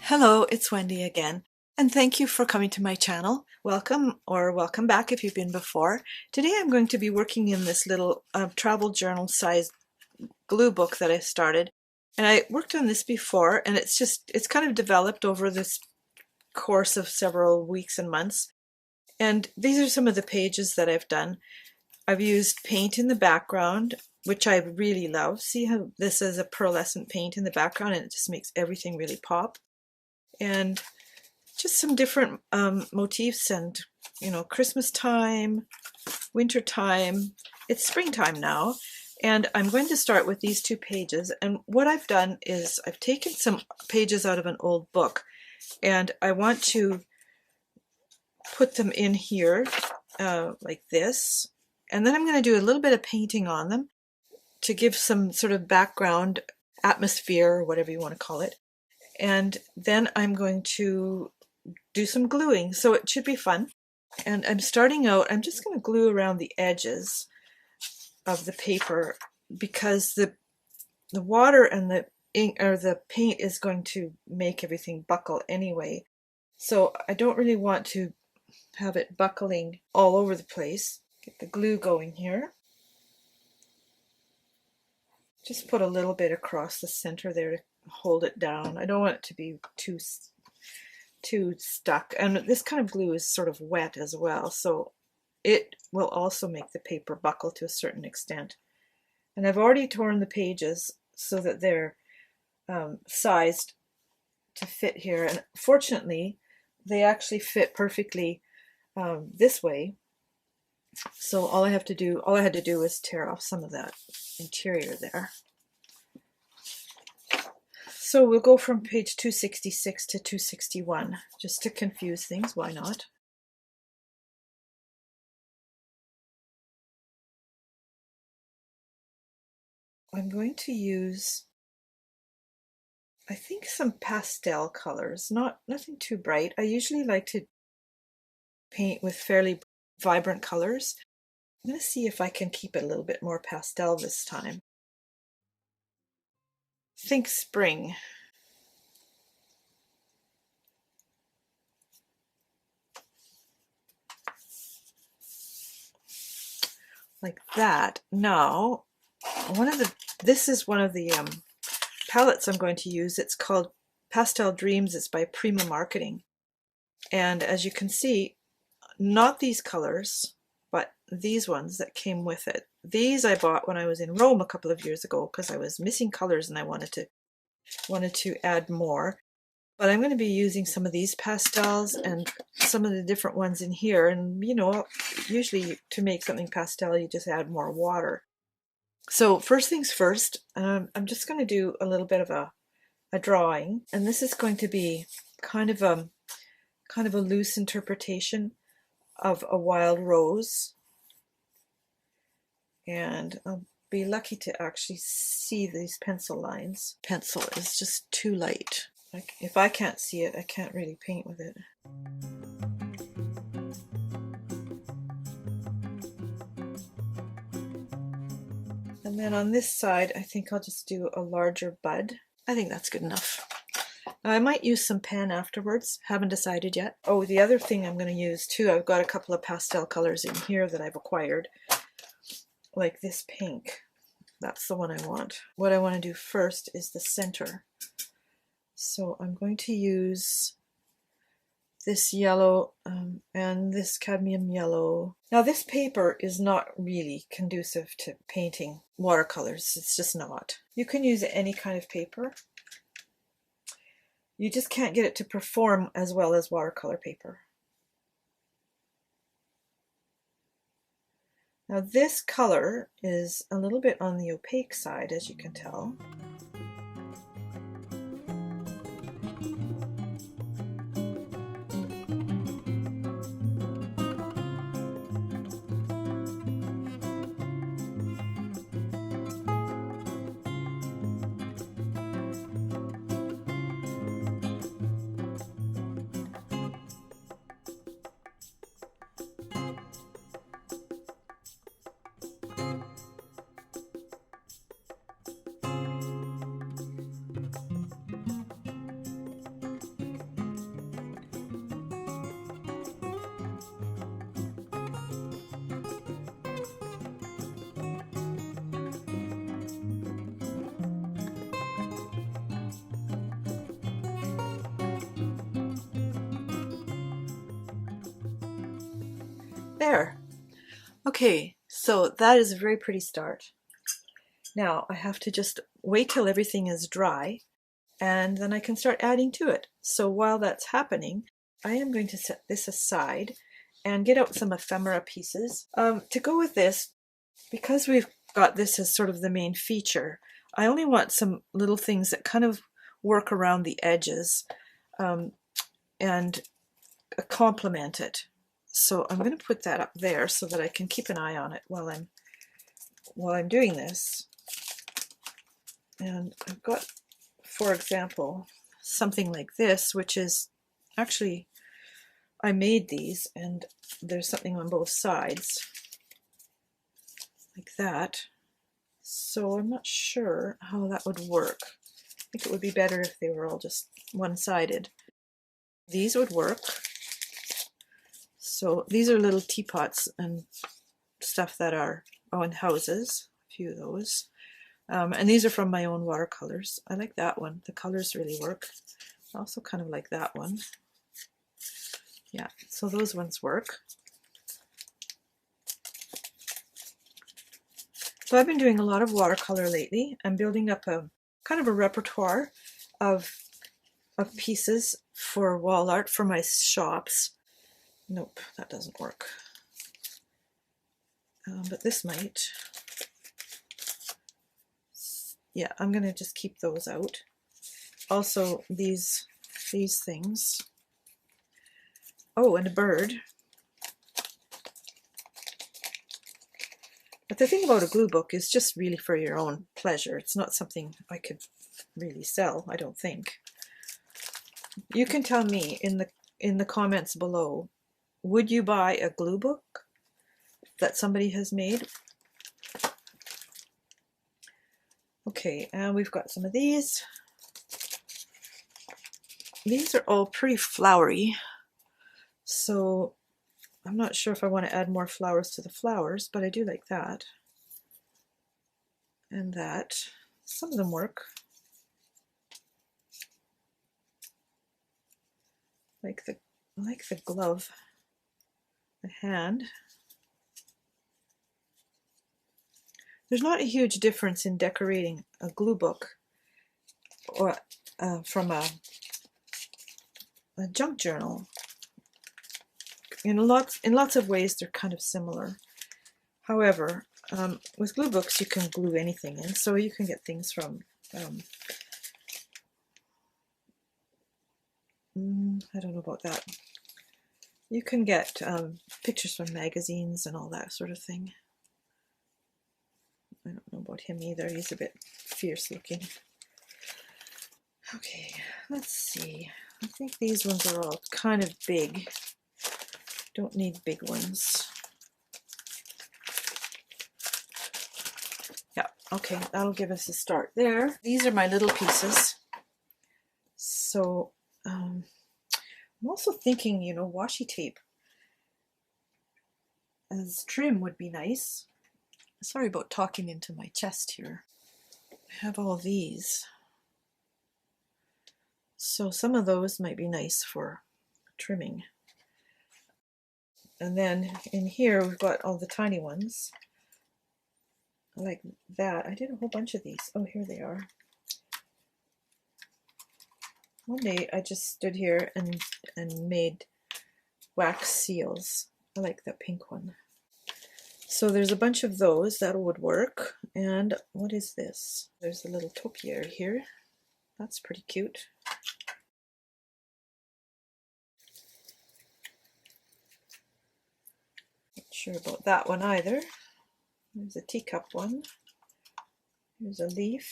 Hello, it's Wendy again, and thank you for coming to my channel. Welcome or welcome back if you've been before. Today I'm going to be working in this little travel journal size glue book that I started. And I worked on this before, and it's kind of developed over this course of several weeks and months. And these are some of the pages that I've done. I've used paint in the background, which I really love. See how this is a pearlescent paint in the background, and it just makes everything really pop. And just some different motifs, and Christmas time, winter time. It's springtime now, and I'm going to start with these two pages. And what I've done is I've taken some pages out of an old book, and I want to put them in here like this, and then I'm going to do a little bit of painting on them to give some sort of background atmosphere, or whatever you want to call it. And then I'm going to do some gluing, so it should be fun. And I'm starting out, I'm just going to glue around the edges of the paper, because the water and the ink or the paint is going to make everything buckle anyway. So I don't really want to have it buckling all over the place. Get the glue going here. Just put a little bit across the center there to hold it down. I don't want it to be too stuck. And this kind of glue is sort of wet as well, so it will also make the paper buckle to a certain extent. And I've already torn the pages so that they're sized to fit here, and fortunately they actually fit perfectly this way. So all I had to do was tear off some of that interior there. So we'll go from page 266 to 261, just to confuse things. Why not? I'm going to use, I think, some pastel colors, nothing too bright. I usually like to paint with fairly vibrant colors. I'm going to see if I can keep it a little bit more pastel this time. Think spring. Like that. Now, this is one of the palettes I'm going to use. It's called Pastel Dreams. It's by Prima Marketing. And as you can see, not these colors, but these ones that came with it. These I bought when I was in Rome a couple of years ago because I was missing colors and I wanted to add more. But I'm going to be using some of these pastels and some of the different ones in here. And usually to make something pastel, you just add more water. So first things first, I'm just going to do a little bit of a drawing, and this is going to be kind of a loose interpretation of a wild rose. And I'll be lucky to actually see these pencil lines. Pencil is just too light. Like, if I can't see it, I can't really paint with it. And then on this side, I think I'll just do a larger bud. I think that's good enough. Now, I might use some pen afterwards. Haven't decided yet. Oh, the other thing I'm going to use too, I've got a couple of pastel colors in here that I've acquired. Like this pink. That's the one I want. What I want to do first is the center. So I'm going to use this yellow and this cadmium yellow. Now, this paper is not really conducive to painting watercolors. It's just not. You can use any kind of paper. You just can't get it to perform as well as watercolor paper. Now, this color is a little bit on the opaque side, as you can tell. There. Okay, so that is a very pretty start. Now I have to just wait till everything is dry and then I can start adding to it. So while that's happening, I am going to set this aside and get out some ephemera pieces. To go with this, because we've got this as sort of the main feature, I only want some little things that kind of work around the edges and complement it. So I'm going to put that up there so that I can keep an eye on it while I'm doing this. And I've got, for example, something like this, which is actually, I made these and there's something on both sides like that. So I'm not sure how that would work. I think it would be better if they were all just one-sided. These would work. So these are little teapots and stuff that are, oh, in houses, a few of those. And these are from my own watercolors. I like that one. The colors really work. I also kind of like that one. Yeah, so those ones work. So I've been doing a lot of watercolor lately. I'm building up a kind of a repertoire of pieces for wall art for my shops. Nope, that doesn't work. But this might. Yeah, I'm gonna just keep those out. Also, these things. Oh, and a bird. But the thing about a glue book is just really for your own pleasure. It's not something I could really sell, I don't think. You can tell me in the comments below, would you buy a glue book that somebody has made? Okay, and we've got some of these. These are all pretty flowery, so I'm not sure if I want to add more flowers to the flowers, but I do like that. And that. Some of them work. I like the glove, the hand. There's not a huge difference in decorating a glue book or from a junk journal. In lots of ways, they're kind of similar. However, with glue books, you can glue anything in, so you can get things from I don't know about that. You can get pictures from magazines and all that sort of thing. I don't know about him either. He's a bit fierce looking. Okay, let's see. I think these ones are all kind of big. Don't need big ones. Yeah, okay, that'll give us a start there. These are my little pieces. So I'm also thinking, you know, washi tape as trim would be nice. Sorry about talking into my chest here. I have all these. So some of those might be nice for trimming. And then in here we've got all the tiny ones. Like that. I did a whole bunch of these. Oh, here they are. One day I just stood here and made wax seals. I like that pink one. So there's a bunch of those that would work. And what is this? There's a little topiary here. That's pretty cute. Not sure about that one either. There's a teacup one. There's a leaf.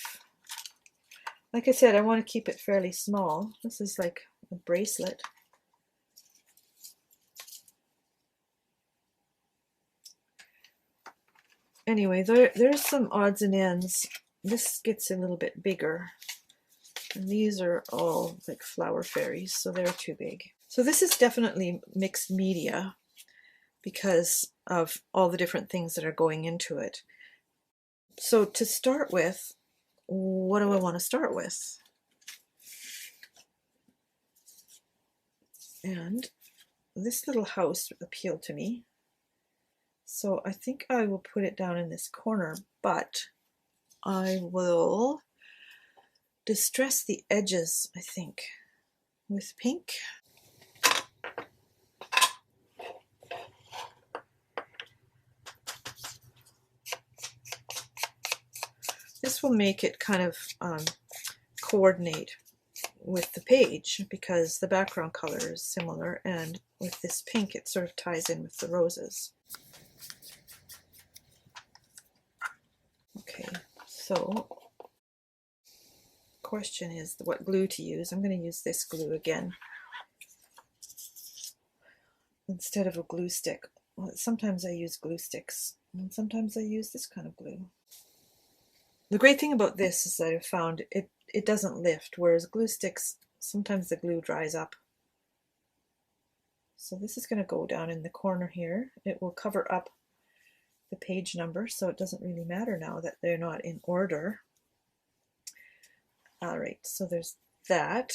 Like I said, I want to keep it fairly small. This is like a bracelet. Anyway, there's some odds and ends. This gets a little bit bigger. And these are all like flower fairies, so they're too big. So this is definitely mixed media because of all the different things that are going into it. So to start with, what do I want to start with? And this little house appealed to me. So I think I will put it down in this corner, but I will distress the edges, I think, with pink. This will make it kind of coordinate with the page because the background color is similar, and with this pink it sort of ties in with the roses. Okay, so question is what glue to use. I'm going to use this glue again instead of a glue stick. Well, sometimes I use glue sticks and sometimes I use this kind of glue. The great thing about this is that I've found it doesn't lift, whereas glue sticks, sometimes the glue dries up. So this is going to go down in the corner here. It will cover up the page number, so it doesn't really matter now that they're not in order. All right, so there's that.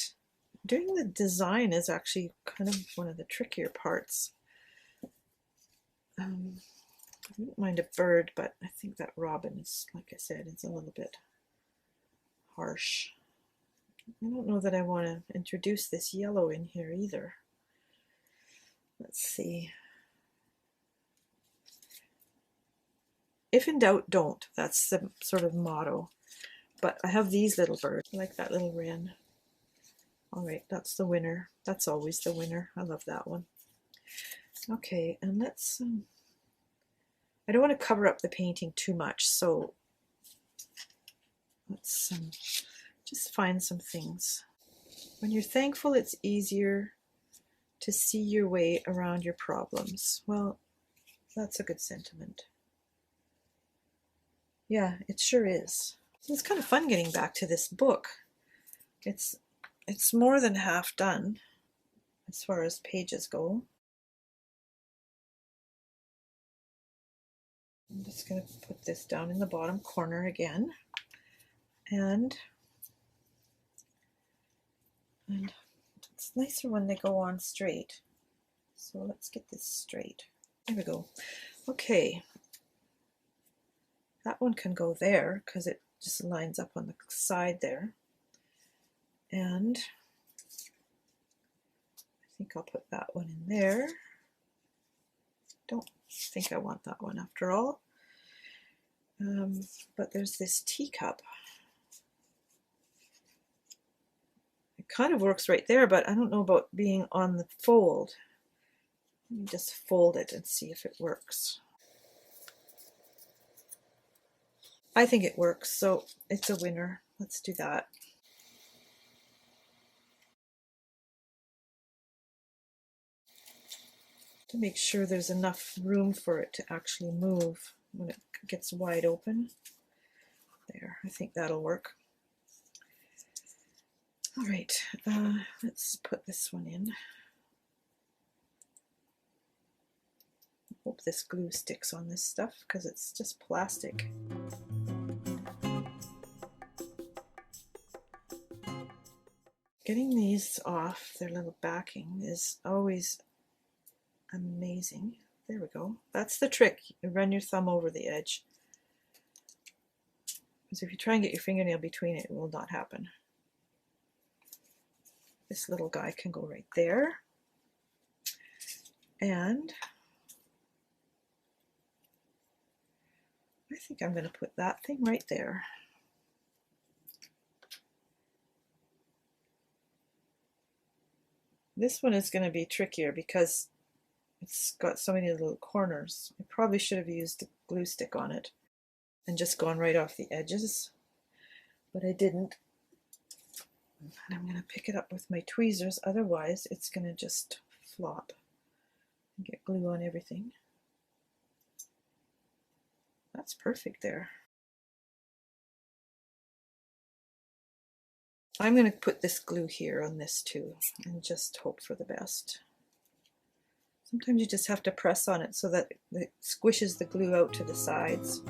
Doing the design is actually kind of one of the trickier parts. I wouldn't mind a bird, but I think that robin is, like I said, it's a little bit harsh. I don't know that I want to introduce this yellow in here either. Let's see. If in doubt, don't. That's the sort of motto. But I have these little birds. I like that little wren. All right, that's the winner. That's always the winner. I love that one. Okay, and let's... I don't want to cover up the painting too much, so let's just find some things. When you're thankful, it's easier to see your way around your problems. Well, that's a good sentiment. Yeah, it sure is. So it's kind of fun getting back to this book. It's more than half done as far as pages go. I'm just going to put this down in the bottom corner again, and it's nicer when they go on straight. So let's get this straight. There we go. Okay, that one can go there because it just lines up on the side there, and I think I'll put that one in there. Don't think I want that one after all. But there's this teacup. It kind of works right there, but I don't know about being on the fold. Let me just fold it and see if it works. I think it works, so it's a winner. Let's do that. To make sure there's enough room for it to actually move when it gets wide open. There, I think that'll work. All right, let's put this one in. I hope this glue sticks on this stuff because it's just plastic. Getting these off their little backing is always amazing. There we go. That's the trick. You run your thumb over the edge. Because if you try and get your fingernail between it, it will not happen. This little guy can go right there. And I think I'm going to put that thing right there. This one is going to be trickier because it's got so many little corners. I probably should have used a glue stick on it and just gone right off the edges, but I didn't. And I'm going to pick it up with my tweezers, otherwise it's going to just flop and get glue on everything. That's perfect there. I'm going to put this glue here on this too and just hope for the best. Sometimes you just have to press on it so that it squishes the glue out to the sides.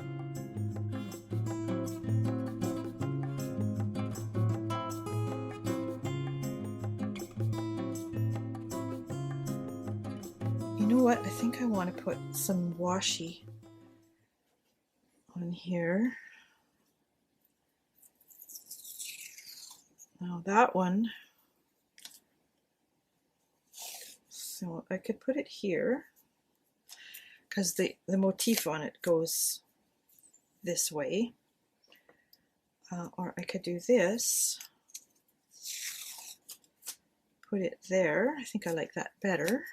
You know what? I think I want to put some washi on here. Now that one, so I could put it here because the motif on it goes this way. Or I could do this, put it there. I think I like that better.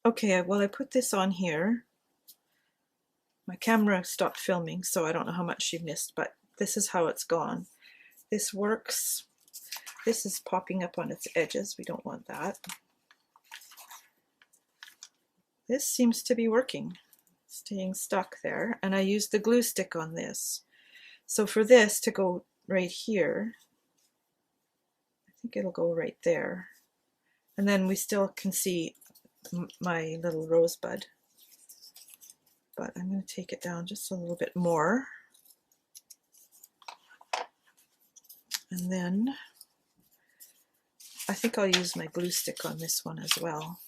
Okay, well I put this on here. My camera stopped filming, so I don't know how much you've missed, but this is how it's gone. This works. This is popping up on its edges. We don't want that. This seems to be working, staying stuck there. And I used the glue stick on this. So for this to go right here, I think it'll go right there. And then we still can see my little rosebud. But I'm going to take it down just a little bit more. And then I think I'll use my glue stick on this one as well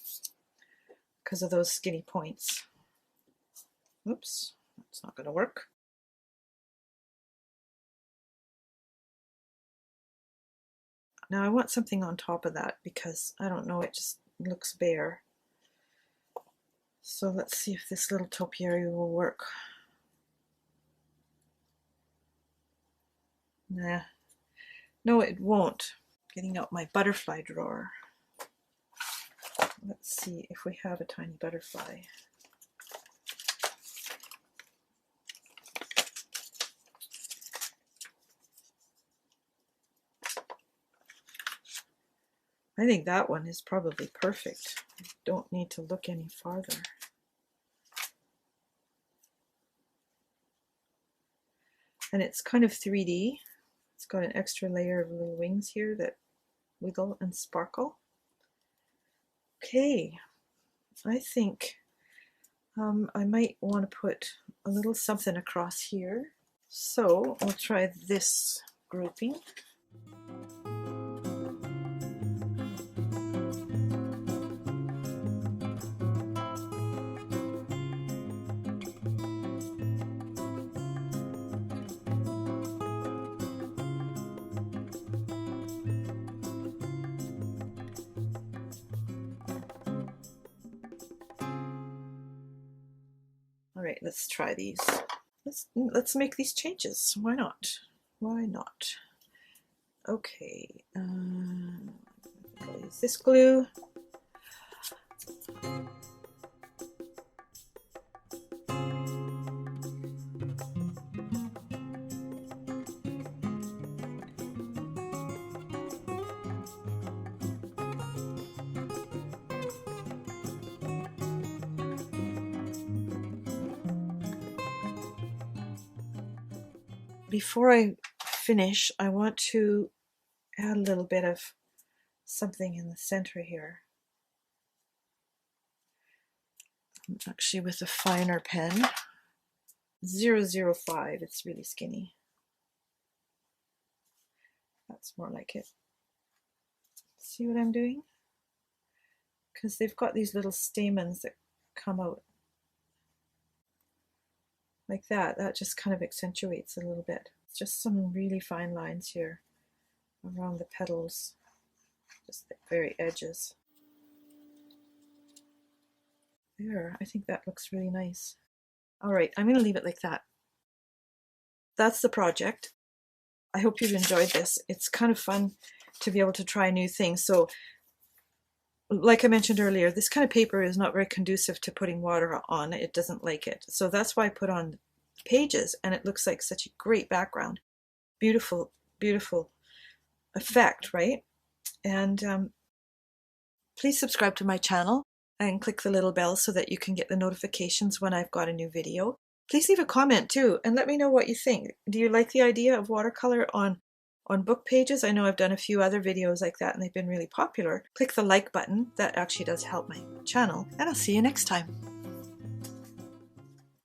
because of those skinny points. Oops, that's not going to work. Now I want something on top of that because I don't know, it just looks bare. So let's see if this little topiary will work. Nah, no it won't. Getting out my butterfly drawer. Let's see if we have a tiny butterfly. I think that one is probably perfect. I don't need to look any farther. And it's kind of 3D. It's got an extra layer of little wings here that wiggle and sparkle. Okay, I think I might want to put a little something across here. So I'll try this grouping. All right, let's try these. Let's make these changes. Why not? Why not? Okay, I'll use this glue. Before I finish, I want to add a little bit of something in the center here. Actually with a finer pen, 005, it's really skinny. That's more like it. See what I'm doing? Because they've got these little stamens that come out like that. That just kind of accentuates a little bit. It's just some really fine lines here around the petals, just the very edges. There, I think that looks really nice. All right, I'm going to leave it like that. That's the project. I hope you've enjoyed this. It's kind of fun to be able to try new things. So, like I mentioned earlier, this kind of paper is not very conducive to putting water on. It doesn't like it. So that's why I put on pages, and it looks like such a great background. Beautiful, beautiful effect, right? And please subscribe to my channel and click the little bell so that you can get the notifications when I've got a new video. Please leave a comment too and let me know what you think. Do you like the idea of watercolor on book pages? I know I've done a few other videos like that and they've been really popular. Click the like button. That actually does help my channel, and I'll see you next time.